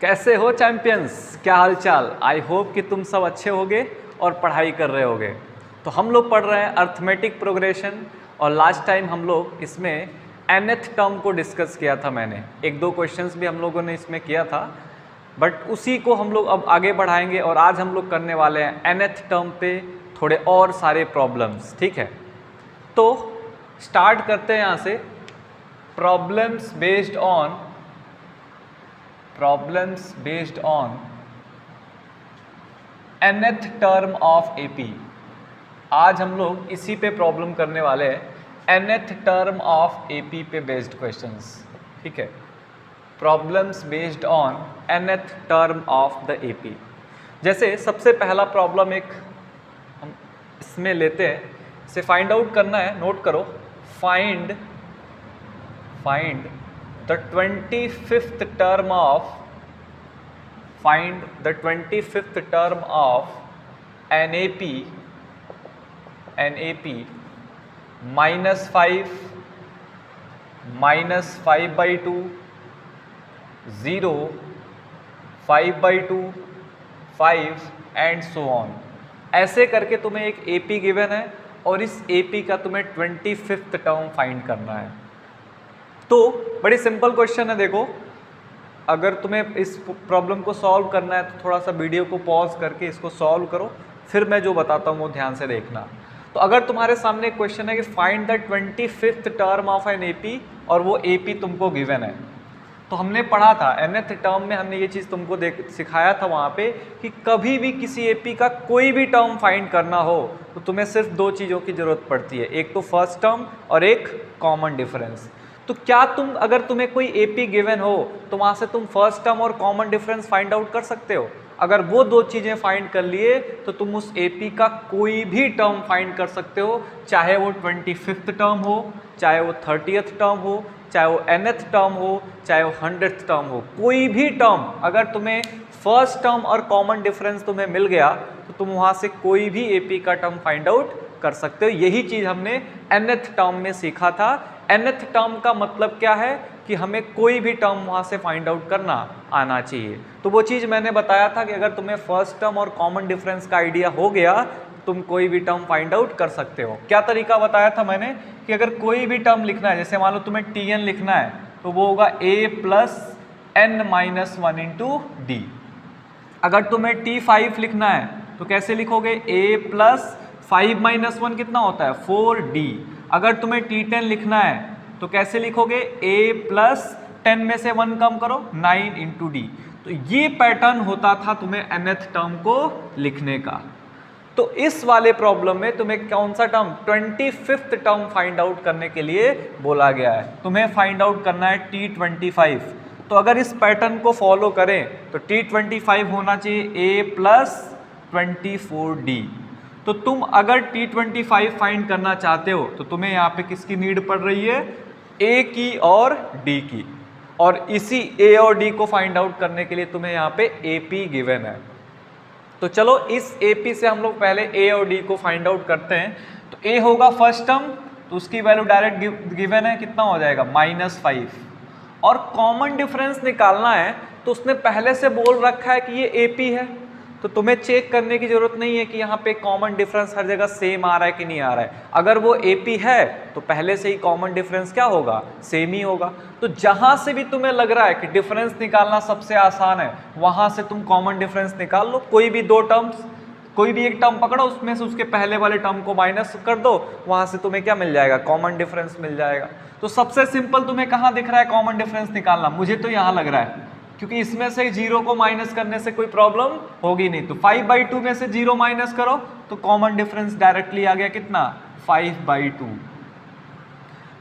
कैसे हो चैंपियंस, क्या हाल चाल। आई होप कि तुम सब अच्छे होगे और पढ़ाई कर रहे होगे। तो हम लोग पढ़ रहे हैं अर्थमेटिक प्रोग्रेशन और लास्ट टाइम हम लोग इसमें nth टर्म को डिस्कस किया था। मैंने एक दो क्वेश्चंस भी हम लोगों ने इसमें किया था, बट उसी को हम लोग अब आगे बढ़ाएंगे और आज हम लोग करने वाले हैं nth टर्म पे थोड़े और सारे प्रॉब्लम्स। ठीक है, तो स्टार्ट करते हैं यहाँ से। Problems based on nth term of AP. आज हम लोग इसी पे प्रॉब्लम करने वाले हैं, nth टर्म ऑफ एपी पे बेस्ड क्वेश्चंस। ठीक है, problems based on nth term of the AP. जैसे सबसे पहला प्रॉब्लम एक हम इसमें लेते हैं, इसे फाइंड आउट करना है। नोट करो, find the 25th term of NAP -5, -5/2, 0, 5/2, 5 and so on. ऐसे करके तुम्हें एक AP गिवन है और इस AP का तुम्हें 25th टर्म फाइंड करना है। तो बड़ी सिंपल क्वेश्चन है। देखो, अगर तुम्हें इस प्रॉब्लम को सॉल्व करना है तो थोड़ा सा वीडियो को पॉज करके इसको सॉल्व करो, फिर मैं जो बताता हूँ वो ध्यान से देखना। तो अगर तुम्हारे सामने एक क्वेश्चन है कि find the 25th term of an AP और वो एपी तुमको गिवन है, तो हमने पढ़ा था nth टर्म में, हमने ये चीज़ तुमको सिखाया था वहाँ पे कि कभी भी किसी एपी का कोई भी टर्म फाइंड करना हो तो तुम्हें सिर्फ दो चीज़ों की ज़रूरत पड़ती है, एक तो फर्स्ट टर्म और एक कॉमन डिफरेंस। तो क्या अगर तुम्हें कोई एपी गिवन हो तो वहाँ से तुम फर्स्ट टर्म और कॉमन डिफरेंस फाइंड आउट कर सकते हो। अगर वो दो चीज़ें फाइंड कर लिए तो तुम उस एपी का कोई भी टर्म फाइंड कर सकते हो, चाहे वो 25th टर्म हो, चाहे वो 30th टर्म हो, चाहे वो nth टर्म हो, चाहे वो 100th टर्म हो। कोई भी टर्म अगर तुम्हें फर्स्ट टर्म और कॉमन डिफरेंस तुम्हें मिल गया तो तुम वहाँ से कोई भी एपी का टर्म फाइंड आउट कर सकते हो। यही चीज़ हमने nth टर्म में सीखा था। nth टर्म का मतलब क्या है कि हमें कोई भी टर्म वहाँ से फाइंड आउट करना आना चाहिए। तो वो चीज़ मैंने बताया था कि अगर तुम्हें फर्स्ट टर्म और कॉमन डिफरेंस का आइडिया हो गया तुम कोई भी टर्म फाइंड आउट कर सकते हो। क्या तरीका बताया था मैंने कि अगर कोई भी टर्म लिखना है, जैसे मान लो तुम्हें Tn लिखना है तो वो होगा a + n-1 × d। अगर तुम्हें T5 लिखना है तो कैसे लिखोगे, a + 5 - 1 कितना होता है, 4d। अगर तुम्हें T10 लिखना है तो कैसे लिखोगे, a + 10 में से 1 कम करो, 9 × d। तो ये पैटर्न होता था तुम्हें nth टर्म को लिखने का। तो इस वाले प्रॉब्लम में तुम्हें कौन सा term, 25th term find out करने के लिए बोला गया है। तुम्हें फाइंड आउट करना है T25। तो अगर इस पैटर्न को फॉलो करें तो T25 होना चाहिए a + 24d। तो तुम अगर T25 फाइंड करना चाहते हो तो तुम्हें यहाँ पे किसकी नीड पड़ रही है, a की और d की। और इसी a और d को फाइंड आउट करने के लिए तुम्हें यहाँ पे AP गिवन है। तो चलो इस AP से हम लोग पहले a और d को फाइंड आउट करते हैं। तो a होगा फर्स्ट टर्म, तो उसकी वैल्यू डायरेक्ट गिवन है, कितना हो जाएगा, -5। और कॉमन डिफरेंस निकालना है तो उसने पहले से बोल रखा है कि ये AP है, तो तुम्हें चेक करने की जरूरत नहीं है कि यहाँ पे कॉमन डिफरेंस हर जगह सेम आ रहा है कि नहीं आ रहा है। अगर वो AP है तो पहले से ही कॉमन डिफरेंस क्या होगा, सेम ही होगा। तो जहां से भी तुम्हें लग रहा है कि डिफरेंस निकालना सबसे आसान है वहां से तुम कॉमन डिफरेंस निकाल लो। कोई भी दो टर्म्स, कोई भी एक टर्म पकड़ो, उसमें से उसके पहले वाले टर्म को माइनस कर दो, वहां से तुम्हें क्या मिल जाएगा, कॉमन डिफरेंस मिल जाएगा। तो सबसे सिंपल तुम्हें कहाँ दिख रहा है कॉमन डिफरेंस निकालना, मुझे तो यहाँ लग रहा है, क्योंकि इसमें से 0 को माइनस करने से कोई प्रॉब्लम होगी नहीं। तो 5/2 में से 0 माइनस करो तो कॉमन डिफरेंस डायरेक्टली आ गया, कितना, 5/2।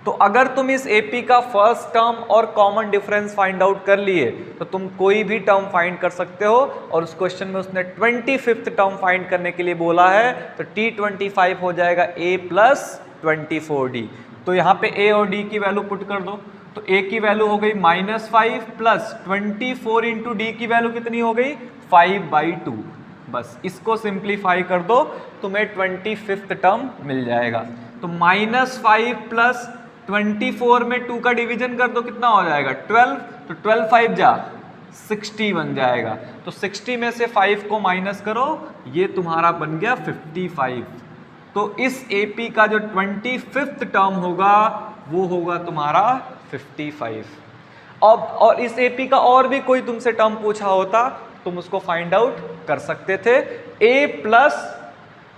तो अगर तुम इस AP का फर्स्ट टर्म और कॉमन डिफरेंस फाइंड आउट कर लिए तो तुम कोई भी टर्म फाइंड कर सकते हो। और उस क्वेश्चन में उसने 25th टर्म फाइंड करने के लिए बोला है, तो T25 हो जाएगा a + 24d। तो यहाँ पे a और d की वैल्यू पुट कर दो। तो a की वैल्यू हो गई -5 + 24 × d की वैल्यू कितनी हो गई, 5/2। बस इसको सिंप्लीफाई कर दो, तुम्हें 25th टर्म मिल जाएगा। तो -5 + 24 में 2 का डिवीजन कर दो, कितना हो जाएगा, 12। तो 12 5 जा 60 बन जाएगा। तो 60 में से 5 को माइनस करो, ये तुम्हारा बन गया 55। तो इस AP का जो 25th टर्म होगा वो होगा तुम्हारा 55। अब और इस AP का और भी कोई तुमसे टर्म पूछा होता तुम उसको फाइंड आउट कर सकते थे। A प्लस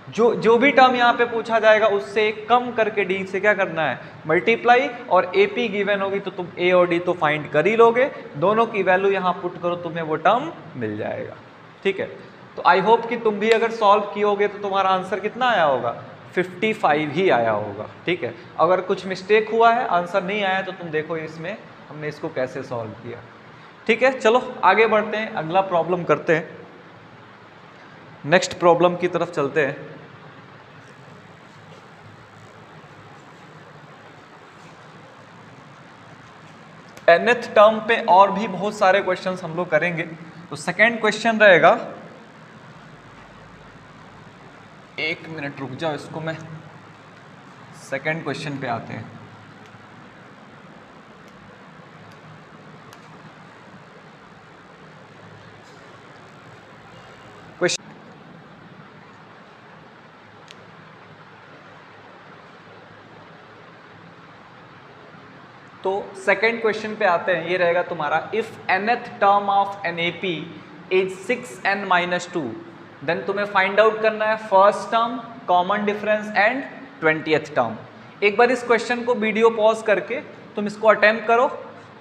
जो भी टर्म यहाँ पे पूछा जाएगा उससे कम करके D से क्या करना है, मल्टीप्लाई, और AP गिवन होगी तो तुम A और D तो फाइंड कर ही लोगे, दोनों की वैल्यू यहाँ पुट करो तुम्हें वो टर्म मिल जाएगा। ठीक है, तो आई होप कि तुम भी अगर सॉल्व कियोगे तो तुम्हारा आंसर कितना आया होगा, 55 ही आया होगा। ठीक है, अगर कुछ मिस्टेक हुआ है, आंसर नहीं आया तो तुम देखो इसमें हमने इसको कैसे सॉल्व किया। ठीक है, चलो आगे बढ़ते हैं, अगला प्रॉब्लम करते हैं, नेक्स्ट प्रॉब्लम की तरफ चलते हैं। nth टर्म पे और भी बहुत सारे क्वेश्चंस हम लोग करेंगे। तो सेकंड क्वेश्चन रहेगा, एक मिनट रुक जाओ, इसको मैं सेकंड क्वेश्चन पे आते हैं। तो सेकंड क्वेश्चन पे आते हैं, ये रहेगा तुम्हारा, if nth term of an AP is 6n-2 then तुम्हें फाइंड आउट करना है first term, common difference and 20th term. एक बार इस क्वेश्चन को वीडियो पॉज करके तुम इसको अटेम्प्ट करो,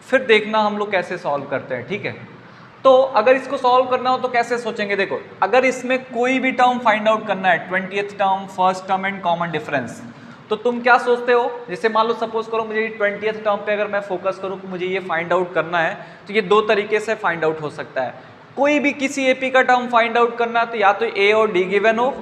फिर देखना हम लोग कैसे सॉल्व करते हैं। ठीक है, तो अगर इसको सॉल्व करना हो तो कैसे सोचेंगे, देखो अगर इसमें कोई भी टर्म फाइंड आउट करना है, 20th term, first term and common difference, तो तुम क्या सोचते हो, जैसे मान लो सपोज करो मुझे 20th टर्म पे अगर मैं फोकस करूं कि मुझे ये फाइंड आउट करना है, तो ये दो तरीके से फाइंड आउट हो सकता है। कोई भी किसी AP का टर्म फाइंड आउट करना है तो या तो A और D गिवन हो,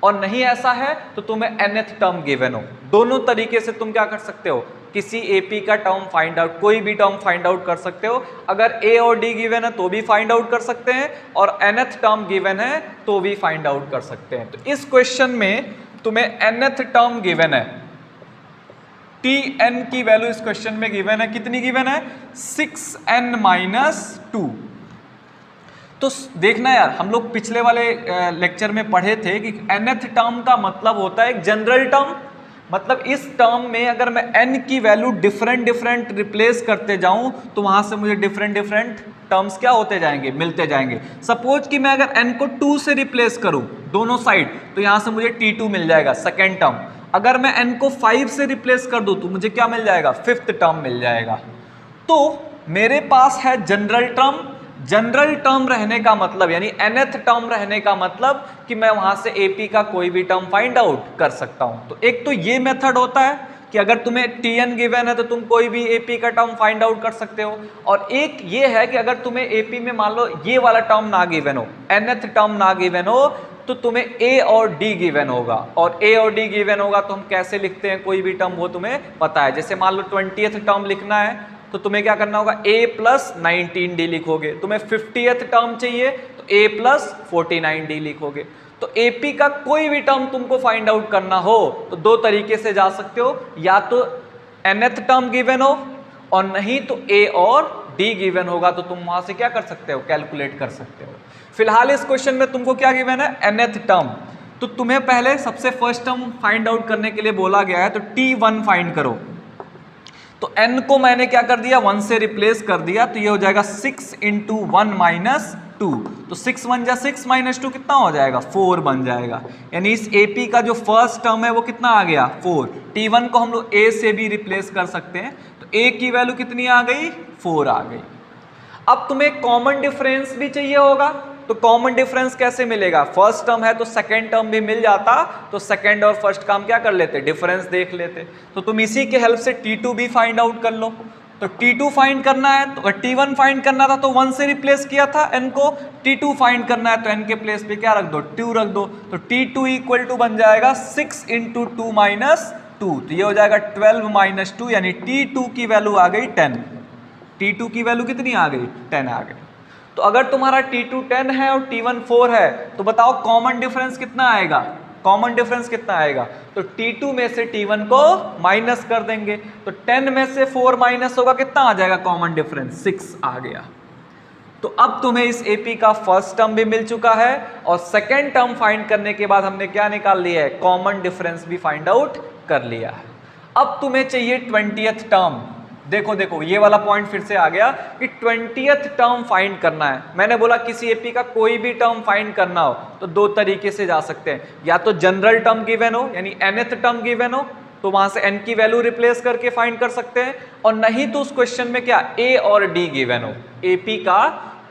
और नहीं ऐसा है तो तुम्हें nth टर्म गिवन हो। दोनों तरीके से तुम क्या कर सकते हो, किसी AP का टर्म फाइंड आउट, कोई भी टर्म फाइंड आउट कर सकते हो। अगर A और D गिवन है तो भी फाइंड आउट कर सकते हैं, और nth टर्म गिवन है तो भी फाइंड आउट कर सकते हैं। तो इस क्वेश्चन में तुम्हें nth टर्म गिवन है, Tn की वैल्यू इस क्वेश्चन में गिवन है, कितनी गिवन है, 6n-2। तो देखना यार, हम लोग पिछले वाले लेक्चर में पढ़े थे कि nth टर्म का मतलब होता है एक जनरल टर्म, मतलब इस टर्म में अगर मैं n की वैल्यू डिफरेंट रिप्लेस करते जाऊं तो वहां से मुझे डिफरेंट टर्म्स क्या होते जाएंगे, मिलते जाएंगे। सपोज कि मैं अगर n को 2 से रिप्लेस करूं दोनों साइड, तो यहां से मुझे T2 मिल जाएगा, सेकेंड टर्म। अगर मैं n को 5 से रिप्लेस कर दूं तो मुझे क्या मिल जाएगा, फिफ्थ टर्म मिल जाएगा। तो मेरे पास है जनरल टर्म, जनरल टर्म रहने का मतलब यानी nth टर्म रहने का मतलब कि मैं वहां से AP का कोई भी टर्म फाइंड आउट कर सकता हूं। तो एक तो ये मेथड होता है कि अगर तुम्हें Tn गिवन है तो तुम कोई भी AP का टर्म फाइंड आउट कर सकते हो, और एक ये है कि अगर तुम्हें AP में मान लो ये वाला टर्म ना गिवन हो, nth टर्म ना गिवन हो, तो तुम्हें A और D गिवन होगा, और A और D गिवन होगा तो हम कैसे लिखते हैं कोई भी टर्म वो तुम्हें पता है। जैसे मान लो 20th टर्म लिखना है तो तुम्हें क्या करना होगा, A प्लस 19D लिखोगे। तुम्हें 50th टर्म चाहिए तो A प्लस 49D लिखोगे। तो AP का कोई भी टर्म तुमको फाइंड आउट करना हो तो दो तरीके से जा सकते हो, या तो nth टर्म गिवन हो, और नहीं तो A और D गिवन होगा तो तुम वहां से क्या कर सकते हो, कैलकुलेट कर सकते हो। फिलहाल इस क्वेश्चन में तुमको क्या गिवन है, nth टर्म। तो तुम्हें पहले सबसे फर्स्ट टर्म फाइंड आउट करने के लिए बोला गया है, तो T1 फाइंड करो। तो n को मैंने क्या कर दिया, 1 से रिप्लेस कर दिया, तो ये हो जाएगा 6 × 1 - 2। तो 6 1 जा 6 - 2 कितना हो जाएगा, 4 बन जाएगा। यानी इस AP का जो फर्स्ट टर्म है वो कितना आ गया, 4। T1 को हम लोग A से भी रिप्लेस कर सकते हैं, तो A की वैल्यू कितनी आ गई, 4 आ गई। अब तुम्हें कॉमन डिफरेंस भी चाहिए होगा, तो कॉमन डिफरेंस कैसे मिलेगा, फर्स्ट टर्म है तो सेकंड टर्म भी मिल जाता, तो सेकंड और फर्स्ट का हम क्या कर लेते, डिफरेंस देख लेते। तो तुम इसी के हेल्प से T2 भी फाइंड आउट कर लो। तो T2 फाइंड करना है तो T1 फाइंड करना था तो 1 से रिप्लेस किया था n को, T2 फाइंड करना है तो n के प्लेस पे क्या रख दो, 2 रख दो। तो T2 इक्वल टू बन जाएगा 6 × 2 - 2, तो ये हो जाएगा 12 - 2, यानी T2 की वैल्यू आ गई 10। T2 की वैल्यू कितनी आ गई, 10 आ गई। तो अगर तुम्हारा T2 10 है और T1 4 है तो बताओ कॉमन डिफरेंस कितना आएगा, कॉमन डिफरेंस कितना आएगा। तो T2 में से T1 को माइनस कर देंगे, तो 10 में से 4 माइनस होगा, कितना आ जाएगा कॉमन डिफरेंस, 6 आ गया। तो अब तुम्हें इस एपी का फर्स्ट टर्म भी मिल चुका है और सेकेंड टर्म फाइंड करने के बाद हमने क्या निकाल लिया है, कॉमन डिफरेंस भी फाइंड आउट कर लिया है। अब तुम्हें चाहिए 20th टर्म। देखो देखो ये वाला पॉइंट फिर से आ गया कि 20th टर्म फाइंड करना है। मैंने बोला किसी एपी का कोई भी टर्म फाइंड करना हो तो दो तरीके से जा सकते हैं, या तो जनरल टर्म गिवन हो यानी nth टर्म गिवन हो तो वहां से n की वैल्यू रिप्लेस करके फाइंड कर सकते हैं, और नहीं तो उस क्वेश्चन में क्या a और d गिवन हो, एपी का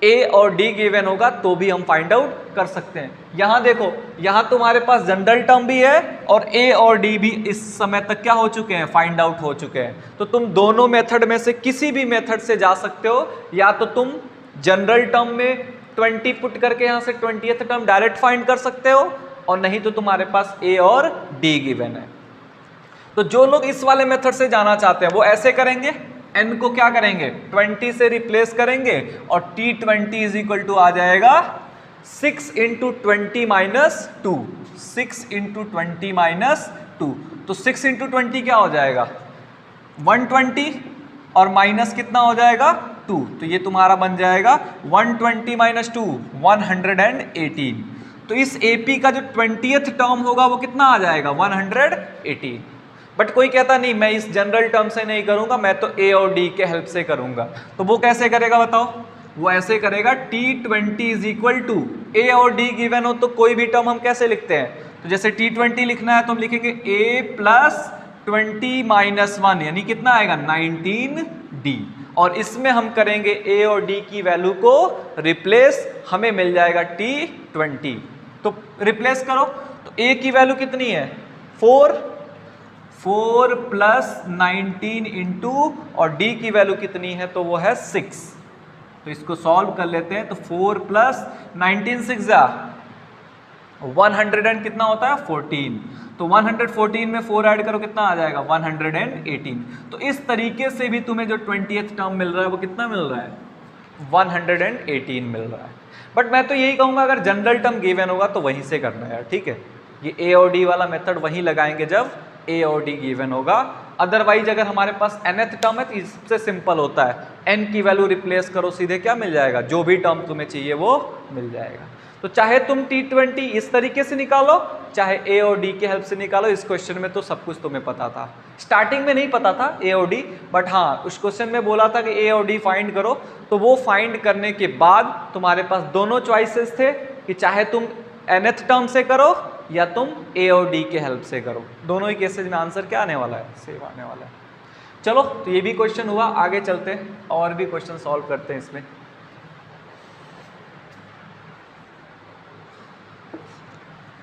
a और d गिवन होगा तो भी हम फाइंड आउट कर सकते हैं। यहां देखो यहां तुम्हारे पास जनरल टर्म भी है और a और d भी इस समय तक क्या हो चुके हैं, फाइंड आउट हो चुके हैं। तो तुम दोनों मेथड में से किसी भी मेथड से जा सकते हो, या तो तुम जनरल टर्म में 20 पुट करके यहां से 20th टर्म डायरेक्ट फाइंड कर सकते हो, और नहीं तो तुम्हारे पास a और d गिवन है। तो जो लोग इस वाले मेथड से जाना चाहते हैं वो ऐसे करेंगे, n को क्या करेंगे 20 से रिप्लेस करेंगे और t20 इज इक्वल टू आ जाएगा 6 इंटू 20 माइनस 2, 6 इंटू 20 माइनस 2। तो 6 इंटू 20 क्या हो जाएगा 120 और माइनस कितना हो जाएगा 2, तो ये तुम्हारा बन जाएगा 120 माइनस 2 118। तो इस AP का जो 20th टर्म होगा वो कितना आ जाएगा 118। बट कोई कहता नहीं मैं इस जनरल टर्म से नहीं करूंगा, मैं तो A और D के हेल्प से करूंगा। तो वो कैसे करेगा बताओ, वो ऐसे करेगा t20 is equal to A और D गिवन हो तो कोई भी टर्म हम कैसे लिखते हैं, तो जैसे t20 लिखना है तो हम लिखेंगे A प्लस 20 माइनस 1 यानी कितना आएगा 19D, और इसमें हम करेंगे A और D की वैल्यू को रिप्लेस, हमें मिल जाएगा t20। तो रिप्लेस करो तो A की वैल्यू कितनी है 4 प्लस 19 इंटू और D की वैल्यू कितनी है तो वो है 6। तो इसको सॉल्व कर लेते हैं तो 4 प्लस 19 6 100 एंड कितना होता है 14, तो 114 में 4 ऐड करो कितना आ जाएगा 118। तो इस तरीके से भी तुम्हें जो 20th टर्म मिल रहा है वो कितना मिल रहा है 118 मिल रहा है। बट मैं तो यही कहूंगा अगर जनरल टर्म गिवन होगा तो वहीं से करना है यार, ठीक है। ये A और D वाला मेथड वहीं लगाएंगे जब A और D गिवन होगा। अदरवाइज अगर हमारे पास nth टर्म है तो इससे सिंपल होता है, n की वैल्यू रिप्लेस करो सीधे क्या मिल जाएगा, जो भी टर्म तुम्हें चाहिए वो मिल जाएगा। तो चाहे तुम t20 इस तरीके से निकालो चाहे A और D की हेल्प से निकालो, इस क्वेश्चन में तो सब कुछ तुम्हें पता था। स्टार्टिंग में नहीं पता था A और D, बट हाँ उस क्वेश्चन में बोला था कि A और D फाइंड करो, तो वो फाइंड करने के बाद तुम्हारे पास दोनों चॉइसेस थे कि चाहे तुम nth टर्म से करो या तुम A और D के हेल्प से करो। दोनों ही केसेज में आंसर क्या आने वाला है, सेम आने वाला है। चलो तो ये भी क्वेश्चन हुआ, आगे चलते हैं और भी क्वेश्चन सॉल्व करते हैं इसमें।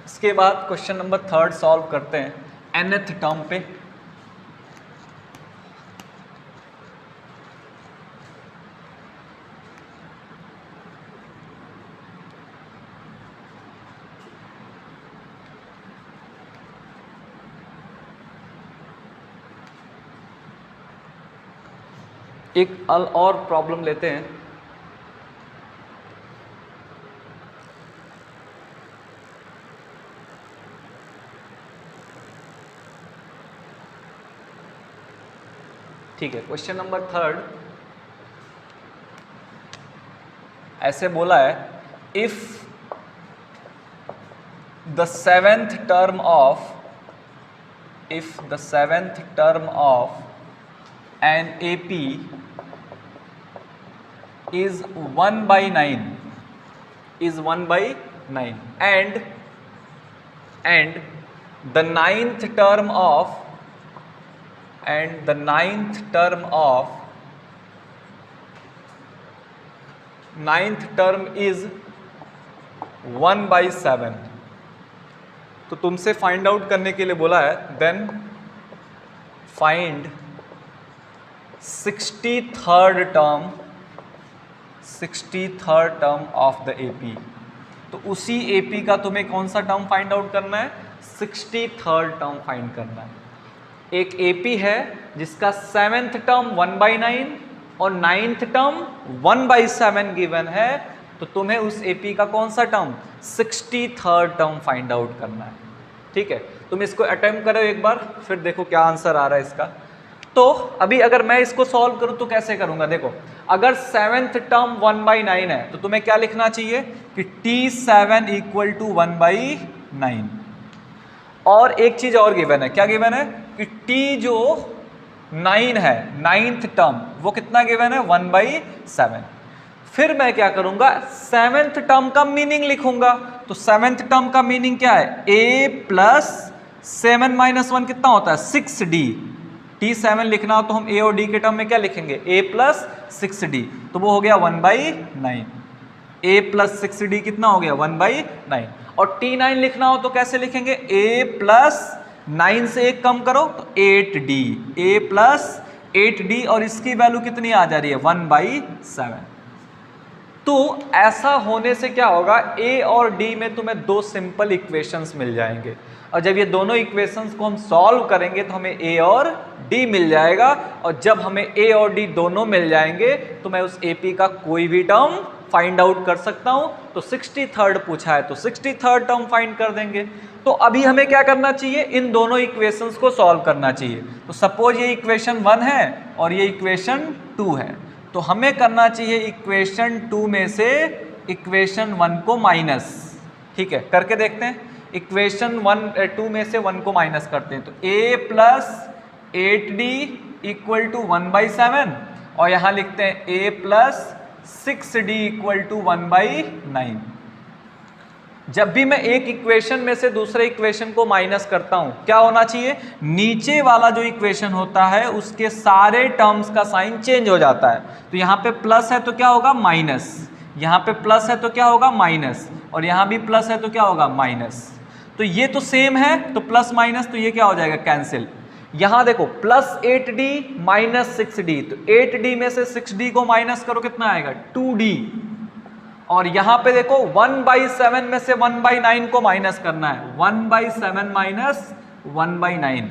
इसके बाद क्वेश्चन नंबर 3 सॉल्व करते हैं nth टर्म पे। एक और प्रॉब्लम लेते हैं। ठीक है, क्वेश्चन नंबर 3 ऐसे बोला है, if the seventh term of an AP is 1/9 and the ninth term is 1/7। तो तुमसे फाइंड आउट करने के लिए बोला है, then find 63rd term of the AP। तो उसी AP का तुम्हें कौन सा टर्म फाइंड आउट करना है, 63rd टर्म फाइंड करना है। एक AP है जिसका 7th टर्म 1/9 और 9th टर्म 1/7 गिवन है, तो तुम्हें उस AP का कौन सा term 63rd term find out करना है। ठीक है, तुम इसको अटेम्प्ट करो एक बार, फिर देखो क्या आंसर आ रहा है इसका। तो अभी अगर मैं इसको सॉल्व करूं तो कैसे करूंगा, देखो अगर 7th टर्म 1/9 है तो तुम्हें क्या लिखना चाहिए कि T7 इक्वल टू 1/9। और एक चीज और गिवन है, क्या गिवन है कि T जो 9 है 9th टर्म वो कितना गिवन है 1/7। फिर मैं क्या करूंगा 7th टर्म का मीनिंग लिखूंगा। तो 7th टर्म का मीनिंग क्या है, a प्लस 7 माइनस 1 कितना होता है 6d। T7 लिखना हो तो हम a और d के टर्म में क्या लिखेंगे a प्लस 6d, तो वो हो गया 1/9। a प्लस 6d कितना हो गया 1/9। और T9 लिखना हो तो कैसे लिखेंगे, a प्लस 9 से 1 कम करो तो 8d, a प्लस 8d और इसकी वैल्यू कितनी आ जा रही है 1/7। तो ऐसा होने से क्या होगा, a और d में तुम्हें दो सिंपल इक्वेशंस मिल जाएंगे और जब ये दोनों इक्वेशंस को हम सॉल्व करेंगे तो हमें a और d मिल जाएगा। और जब हमें a और d दोनों मिल जाएंगे तो मैं उस AP का कोई भी टर्म फाइंड आउट कर सकता हूं। तो 63rd पूछा है तो 63rd टर्म फाइंड कर देंगे। तो अभी हमें क्या करना चाहिए, इन दोनों इक्वेशंस को सॉल्व करना चाहिए। तो सपोज ये इक्वेशन 1 है और ये इक्वेशन 2 है, तो हमें करना चाहिए इक्वेशन 2 में से इक्वेशन 1 को माइनस। ठीक है, करके देखते हैं। इक्वेशन 2 में से 1 को माइनस करते हैं तो a plus 8d equal to 1/7 और यहां लिखते हैं a plus 6d equal to 1/9। जब भी मैं एक इक्वेशन में से दूसरे इक्वेशन को माइनस करता हूं क्या होना चाहिए, नीचे वाला जो इक्वेशन होता है उसके सारे टर्म्स का साइन चेंज हो जाता है। तो यहां पे प्लस है तो क्या होगा माइनस, यहां पे प्लस है तो क्या होगा माइनस, और यहां भी प्लस है तो क्या होगा माइनस। तो ये तो सेम है तो प्लस माइनस तो ये क्या हो जाएगा कैंसिल। यहां देखो प्लस 8d माइनस 6d, तो 8d में से 6d को माइनस करो कितना आएगा 2d। और यहां पे देखो 1/7 में से 1/9 को माइनस करना है, 1/7 माइनस 1/9।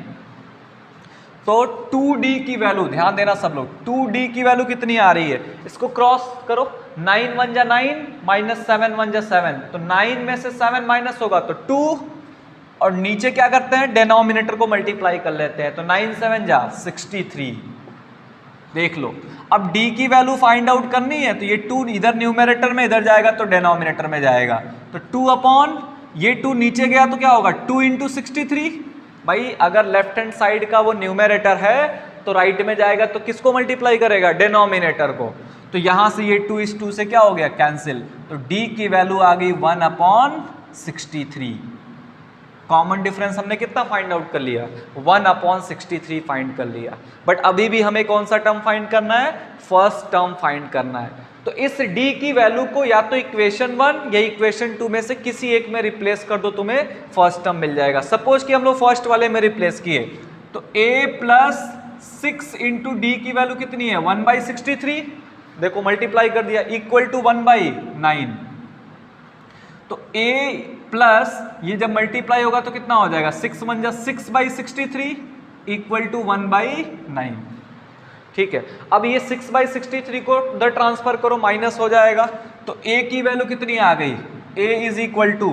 तो 2d की वैल्यू ध्यान देना सब लोग, 2d की वैल्यू कितनी आ रही है, इसको क्रॉस करो, 9 1 जा 9 माइनस 7 1 जा 7, तो 9 में से 7 माइनस होगा तो 2 और नीचे क्या करते हैं डिनोमिनेटर को मल्टीप्लाई कर लेते हैं, तो 9 7 जा 63। देख लो अब d की वैल्यू फाइंड आउट करनी है तो ये 2 इधर न्यूमरेटर में इधर जाएगा तो डिनोमिनेटर में जाएगा, तो 2 अपॉन ये 2 नीचे गया तो क्या होगा 2 इंटू 63। भाई अगर लेफ्ट हैंड साइड का वो न्यूमरेटर है तो राइट में जाएगा तो किसको मल्टीप्लाई करेगा डिनोमिनेटर को, तो यहां से ये 2 इस 2 से क्या हो गया कैंसिल, तो d की वैल्यू आ गई 1/63। कॉमन डिफरेंस हमने कितना फाइंड आउट कर लिया 1/63 फाइंड कर लिया। बट अभी भी हमें कौन सा टर्म फाइंड करना है, फर्स्ट टर्म फाइंड करना है। तो इस d की वैल्यू को या तो इक्वेशन 1 या इक्वेशन 2 में से किसी एक में रिप्लेस कर दो, तुम्हें फर्स्ट टर्म मिल जाएगा। सपोज कि हम लोग फर्स्ट वाले में रिप्लेस किए तो a प्लस 6 इंटू डी की वैल्यू कितनी है 1/63, देखो मल्टीप्लाई कर दिया इक्वल टू 1/9। तो a प्लस ये जब मल्टीप्लाई होगा तो कितना हो जाएगा 6 1 जा 6/63 इक्वल टू 1/9। ठीक है, अब ये 6/63 को उधर ट्रांसफर करो माइनस हो जाएगा, तो a की वैल्यू कितनी आ गई, a is equal to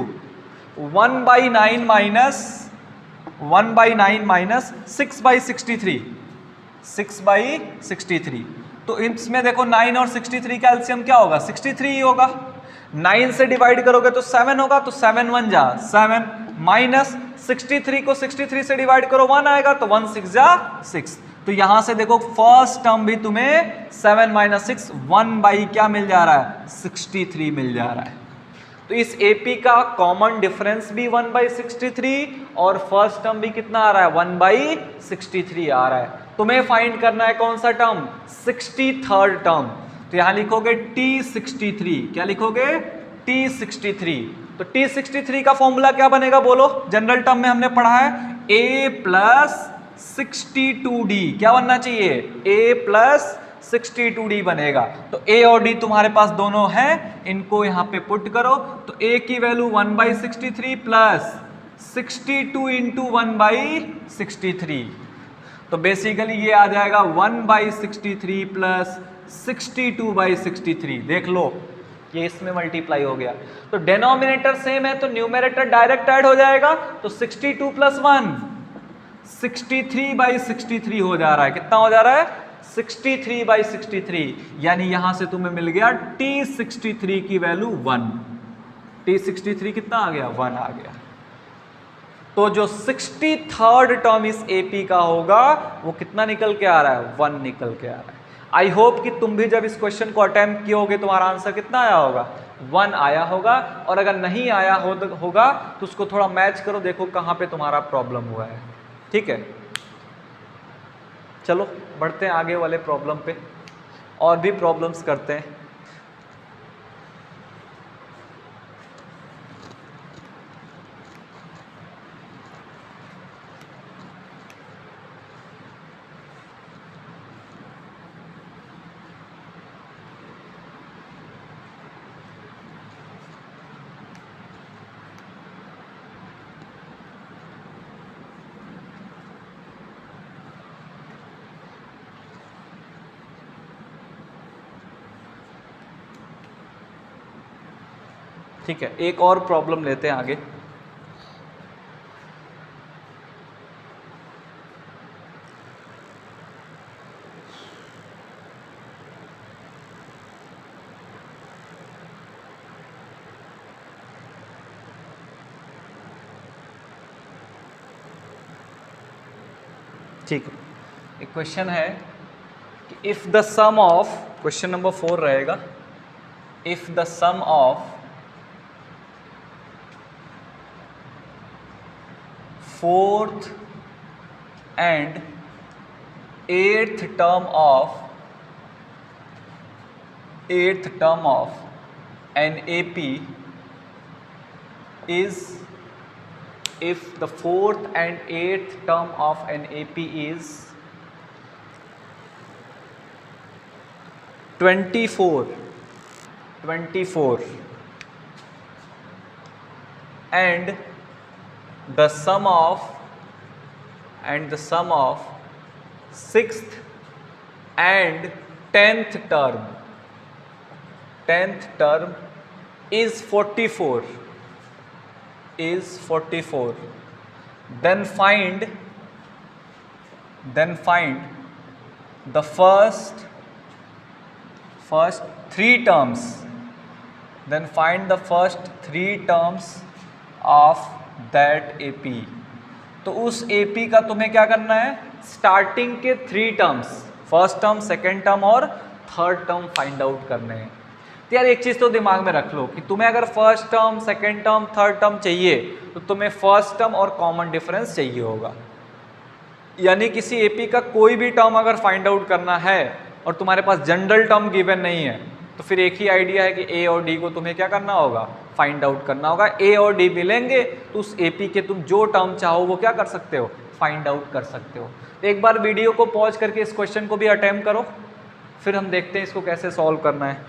1/9 minus 6/63, 6/63। तो इसमें देखो 9 और 63 का एलसीएम क्या होगा 63 ही होगा। 9 से डिवाइड करोगे तो 7 होगा, तो 7 1 जा 7 माइनस 63 को 63 से डिवाइड करो 1 आएगा, तो 1 6 जा 6। तो यहां से देखो फर्स्ट टर्म भी तुम्हें 7 माइनस 6 1 बाई क्या मिल जा रहा है 63 मिल जा रहा है। तो इस AP का कॉमन डिफरेंस भी 1/63 और फर्स्ट टर्म भी कितना आ रहा है 1/63 आ रहा है। तुम्हें फाइंड करना है कौन सा टर्म 63rd टर्म, तो यहां लिखोगे T63, क्या लिखोगे T63। तो T63 का फॉर्मूला क्या बनेगा बोलो, जनरल टर्म में हमने पढ़ा है A प्लस 62D, क्या बनना चाहिए A प्लस 62D बनेगा। तो A और D तुम्हारे पास दोनों हैं, इनको यहां पे पुट करो, तो A की वैल्यू 1/63 प्लस 62 इंटू 1/63, तो बेसिकली ये आ जाएगा 1/63 प्लस 62/63। देख लो ये इसमें मल्टीप्लाई हो गया, तो डिनोमिनेटर सेम है तो न्यूमरेटर डायरेक्ट ऐड हो जाएगा, तो 62 प्लस 1 63/63 हो जा रहा है। कितना हो जा रहा है? 63/63, यानी यहां से तुम्हें मिल गया T63 की वैल्यू 1। T63 कितना आ गया? 1 आ गया। तो जो 63rd टर्म इस एपी का होगा वो कितना निकल के आ रहा है? 1 निकल के आ रहा है। आई होप कि तुम भी जब इस क्वेश्चन को अटेम्प्ट कियोगे तुम्हारा आंसर कितना आया होगा? 1 आया होगा। और अगर नहीं आया होगा तो उसको थोड़ा मैच करो, देखो कहां पे तुम्हारा प्रॉब्लम हुआ है। ठीक है, चलो बढ़ते हैं आगे वाले प्रॉब्लम पे, और भी प्रॉब्लम्स करते हैं। ठीक है, एक और प्रॉब्लम लेते हैं आगे। ठीक है, एक क्वेश्चन है कि if the sum of, question number 4 रहेगा, if the sum of fourth and eighth term of an AP is, if the fourth and eighth term of an AP is 24 and the sum of sixth and tenth term is 44, then find the first three terms, of that AP। तो उस AP का तुम्हें क्या करना है? Starting के 3 terms, first term, second term और third term find out करने हैं। तो यार एक चीज़ तो दिमाग में रख लो कि तुम्हें अगर first term, second term, third term चाहिए तो तुम्हें फर्स्ट टर्म और कॉमन डिफरेंस चाहिए होगा। यानी किसी एपी का कोई भी टर्म अगर फाइंड आउट करना है और तुम्हारे पास जनरल टर्म गिवन नहीं है तो फिर एक ही आइडिया है कि ए और डी को तुम्हें क्या करना होगा? फाइंड आउट करना होगा। ए और डी मिलेंगे तो उस एपी के तुम जो टर्म चाहो वो क्या कर सकते हो? फाइंड आउट कर सकते हो। एक बार वीडियो को पॉज करके इस क्वेश्चन को भी अटेम्प्ट करो, फिर हम देखते हैं इसको कैसे सॉल्व करना है।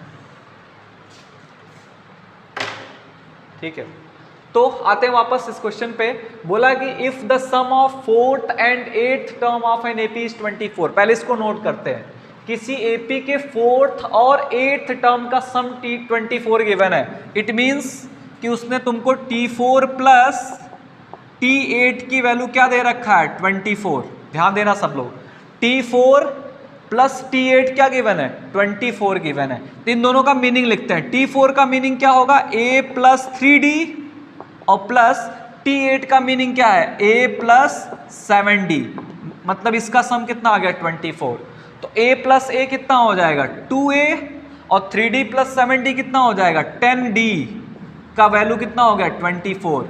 ठीक है, तो आते हैं वापस इस क्वेश्चन पे। बोला कि if the sum of fourth and eighth term of an AP is 24। पहले इसको नोट करते हैं। किसी एपी के फोर्थ और एट्थ टर्म का सम T24 गिवन है। इट मींस कि उसने तुमको T4 प्लस T8 की वैल्यू क्या दे रखा है? 24। ध्यान देना सब लोग, T4 प्लस T8 क्या गिवन है? 24 गिवन है। तो इन दोनों का मीनिंग लिखते हैं। T4 का मीनिंग क्या होगा? A प्लस 3D, और प्लस T8 का मीनिंग क्या है? A plus 7D। मतलब इसका सम कितना आ गया? 24। तो A प्लस A कितना हो जाएगा? 2A, और 3D प्लस 7D कितना हो जाएगा? 10D का वैल्यू कितना हो गया? 24।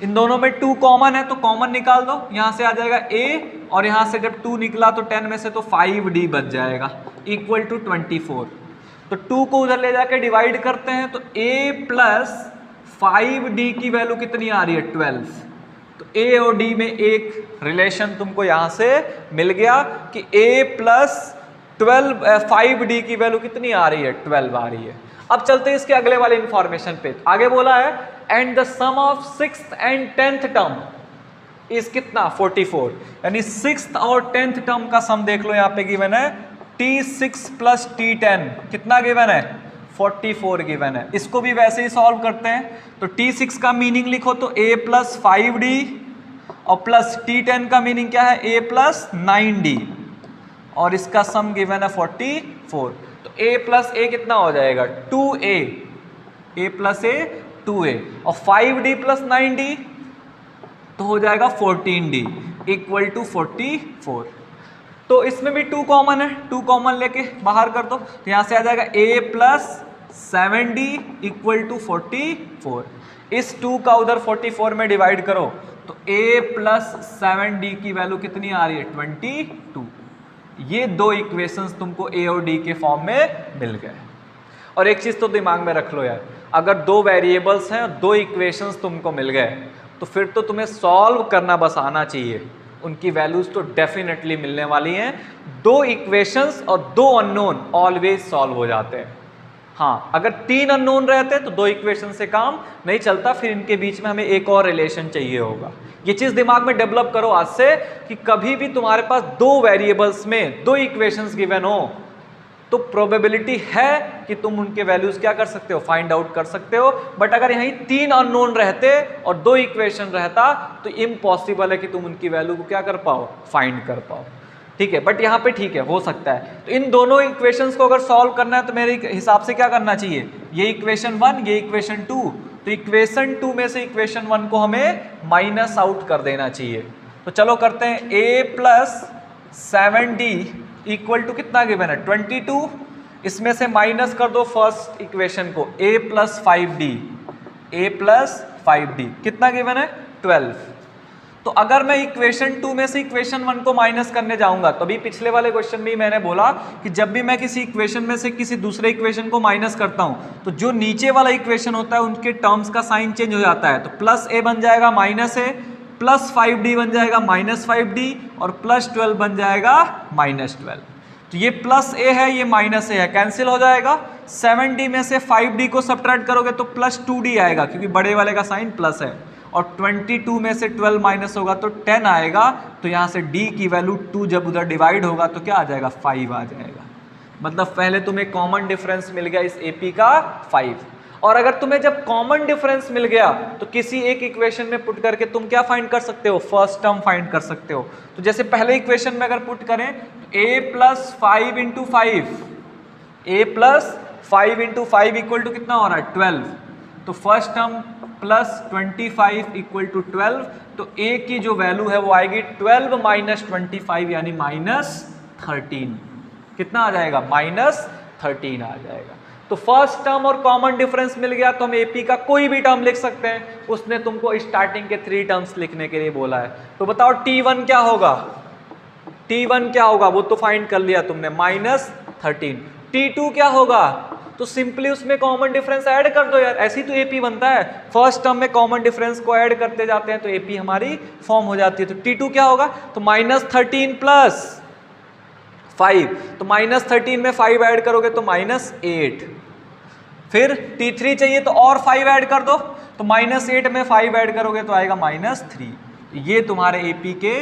इन दोनों में 2 कॉमन है तो कॉमन निकाल दो, यहां से आ जाएगा A, और यहां से जब 2 निकला तो 10 में से तो 5D बच जाएगा, इक्वल टू 24। तो 2 को उधर ले जाके डिवाइड करते हैं तो A प्लस 5D की वैल्यू कितनी आ रही है? 12। तो A और D में एक रिलेशन तुमको यहां से मिल गया कि A प्लस 5D की वैल्यू कितनी आ रही है? 12 आ रही है। अब चलते हैं इसके अगले वाले इंफॉर्मेशन पे। आगे बोला है and the sum of sixth and tenth term is कितना? 44। यानी सिक्स्थ और टेंथ टर्म का सम देख लो, यहां पे गिवन है T6 प्लस T10 कितना गिवन है? 44 गिवन है। इसको भी वैसे ही सॉल्व करते हैं। तो T6 का मीनिंग लिखो तो A प्लस 5D, और प्लस T10 का मीनिंग क्या है, A प्लस 9D, और इसका सम गिवन है 44। तो A प्लस A कितना हो जाएगा 2A, A plus A 2A, और 5D प्लस 9D तो हो जाएगा 14D इक्वल टू 44। तो इसमें भी 2 कॉमन है, 2 कॉमन लेके बाहर कर दो, तो यहां से आ जाएगा A plus 7D equal to 44। इस 2 का उधर 44 में डिवाइड करो तो A प्लस 7D की वैल्यू कितनी आ रही है 22। ये 2 इक्वेशंस तुमको A और D के फॉर्म में मिल गए। और एक चीज तो दिमाग में रख लो यार, अगर 2 वेरिएबल्स हैं और 2 इक्वेशंस तुमको मिल गए तो फिर तो तुम्हें सॉल्व करना बस आना चाहिए, उनकी वैल्यूज तो डेफिनेटली मिलने वाली हैं। 2 इक्वेशंस और 2 अननोन ऑलवेज सॉल्व हो जाते हैं। हाँ, अगर 3 अननोन रहते तो 2 इक्वेशन से काम नहीं चलता, फिर इनके बीच में हमें एक और रिलेशन चाहिए होगा। ये चीज दिमाग में डेवलप करो आज से कि कभी भी तुम्हारे पास 2 वेरिएबल्स में 2 इक्वेशंस गिवन हो तो प्रोबेबिलिटी है कि तुम उनके वैल्यूज क्या कर सकते हो, फाइंड आउट कर सकते हो। बट अगर यहीं 3 अननोन रहते और 2 इक्वेशन रहता तो इम्पॉसिबल है कि तुम उनकी वैल्यू को क्या कर पाओ, फाइंड कर पाओ। ठीक है, बट यहाँ पे ठीक है, हो सकता है। तो इन दोनों इक्वेशंस को अगर सॉल्व करना है तो मेरे हिसाब से क्या करना चाहिए, ये इक्वेशन 1 ये इक्वेशन 2, तो इक्वेशन 2 में से इक्वेशन 1 को हमें माइनस आउट कर देना चाहिए। तो चलो करते हैं, A plus 7D equal to कितना गिवन है 22, इसमें से माइनस कर दो फर्स्ट इक्वेशन को A plus 5D, A plus 5D कितना गिवन है 12। तो अगर मैं इक्वेशन 2 में से इक्वेशन 1 को माइनस करने जाऊंगा, तो अभी पिछले वाले क्वेश्चन में मैंने बोला कि जब भी मैं किसी इक्वेशन में से किसी दूसरे इक्वेशन को माइनस करता हूं तो जो नीचे वाला इक्वेशन होता है उनके टर्म्स का साइन चेंज हो जाता है। तो प्लस A बन जाएगा माइनस A, प्लस 5D बन जाएगा माइनस 5D, और प्लस 12 बन जाएगा माइनस 12। तो ये प्लस A है ये माइनस A है, कैंसिल हो जाएगा। 7D में से 5D को सब्ट्रैक्ट करोगे तो प्लस 2D आएगा क्योंकि बड़े वाले का साइन प्लस है, और 22 में से 12 माइनस होगा तो 10 आएगा। तो यहाँ से D की वैल्यू 2 जब उधर डिवाइड होगा तो क्या आ जाएगा 5 आ जाएगा। मतलब पहले तुम्हें कॉमन डिफरेंस मिल गया इस AP का 5, और अगर तुम्हें जब कॉमन डिफरेंस मिल गया तो किसी एक इक्वेशन में पुट करके तुम क्या फाइंड कर सकते हो, फर्स्ट टर्म फाइंड कर सकते हो। तो जैसे पहले इक्वेशन में अगर पुट करें तो A plus 5 into 5, A plus 5 into 5 equal to कितना हो रहा है 12। तो first term plus 25 equal to 12, तो A की जो वैल्यू है वो आएगी 12 माइनस 25 यानी माइनस 13। कितना आ जाएगा माइनस 13 आ जाएगा। तो फर्स्ट टर्म और कॉमन डिफरेंस मिल गया तो हम AP का कोई भी टर्म लिख सकते हैं। उसने तुमको स्टार्टिंग के 3 टर्म्स लिखने के लिए बोला है, तो बताओ T1 क्या होगा, T1 क्या होगा वो तो फाइंड कर लिया तुमने माइनस 13। T2 क्या होगा, तो सिंपली उसमें कॉमन डिफरेंस ऐड कर दो यार, ऐसी तो AP बनता है। फर्स्ट टर्म में कॉमन डिफरेंस को ऐड करते जाते हैं तो AP हमारी फॉर्म हो जाती है। तो T2 क्या होगा, तो माइनस 13 प्लस 5, तो माइनस 13 में 5 ऐड करोगे तो माइनस 8। फिर T3 चाहिए तो और 5 ऐड कर दो, तो माइनस 8 में 5 ऐड करोगे तो आएगा माइनस 3। ये तुम्हारे AP के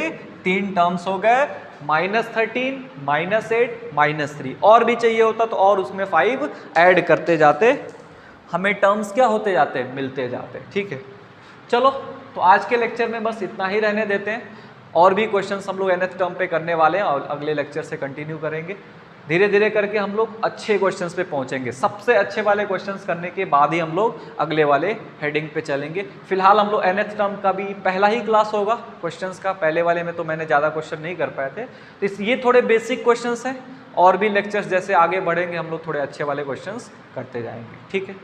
3 टर्म्स हो गए, माइनस 13, माइनस 8, माइनस 3। और भी चाहिए होता तो और उसमें 5 ऐड करते जाते, हमें टर्म्स क्या होते जाते, मिलते जाते। ठीक है, चलो तो आज के लेक्चर में बस इतना ही रहने देते हैं। और भी क्वेश्चंस हम लोग nth टर्म पे करने वाले हैं और अगले लेक्चर से कंटिन्यू करेंगे। धीरे धीरे करके हम लोग अच्छे क्वेश्चंस पे पहुंचेंगे। सबसे अच्छे वाले क्वेश्चंस करने के बाद ही हम लोग अगले वाले हेडिंग पे चलेंगे। फिलहाल हम लोग nth टर्म का भी पहला ही क्लास होगा क्वेश्चंस का। पहले वाले में तो मैंने ज़्यादा क्वेश्चन नहीं कर पाए थे, तो ये थोड़े बेसिक क्वेश्चंस हैं। और भी लेक्चर्स जैसे आगे बढ़ेंगे हम लोग थोड़े अच्छे वाले क्वेश्चंस करते जाएंगे। ठीक है।